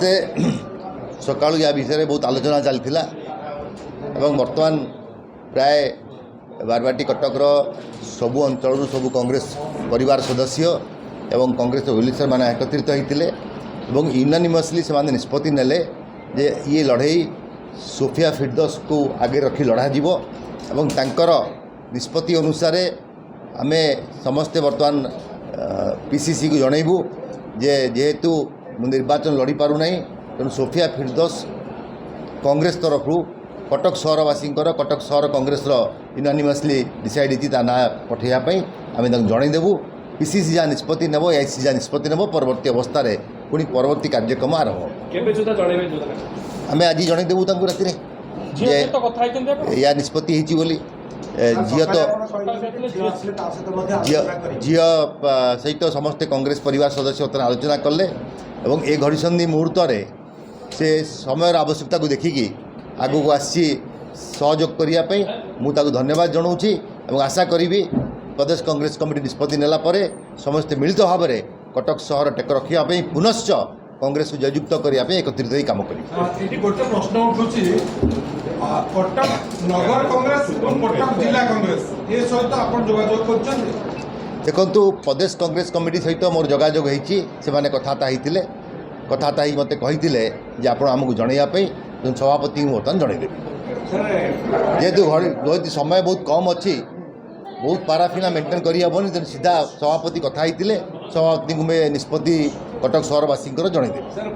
समस्ते सका या विषय बहुत आलोचना चलता बर्तमान प्राय बारबाटी कटकर सबु अंचल सबु कांग्रेस परिवार सदस्य एवं कांग्रेस ओफिसर मैंने एकत्रित होते यूनानिमसली से निष्पत्ति नेले जे ये लड़ई सोफिया फिरदौस को आगे रखी लड़ा जीवो एवं तांकर निष्पत्ति अनुसार आमे समस्ते बर्तमान पीसीसी को जनइबू जे जेहेतु निर्वाचन लड़ी पारु नहीं तेणु सोफिया फिरदौस कांग्रेस तरफ कटक सहरवासी कटक सहर कांग्रेस यूनानिमसली डिसाइड होती ना पठेवाई आम जनईदेवु पीसीसी जहाँ निष्पत्ति नेब एआईसी जहाँ निष्पत्ति नेब परवर्ती अवस्था पुणी परवर्ती कार्यक्रम आरंभ आम आज जनईदेवु राति या निष्पत्ति होती बोली झील तो झील सहित समस्ते कांग्रेस परिवार सदस्य आलोचना कले और ए घड़ीसंधि मुहूर्त से समय आवश्यकता को देखिकी आगू को आसी सहयोग करने मुझे धन्यवाद जनाऊँगी और आशा करी प्रदेश कांग्रेस कमिटी निष्पत्ति नेला परे समस्ते मिलित भाव में कटक सहर टेक रखापी पुनश्च कांग्रेस को जययुक्त करने एकत्रित हो काम कर गोटे प्रश्न उठुची कटक नगर कांग्रेस और कटक जिला कांग्रेस ये सहित आपण जोगाजोग करछन देखंतु प्रदेश कांग्रेस कमिटी सहित मोर जोगाजोग होईची से माने कथाता होइतिले कथाता ही मते कहितिले जे आपण हमकु जणैया पई सभापति को बर्तमान जनईदेवी जेहेतु समय बहुत कम अच्छी बहुत पाराफिना मेंटेन करहबनी तेणु सीधा सभापति कथा होइतिले सभापति को मैं निष्पत्ति कटक सहरवासी जनईदेवी।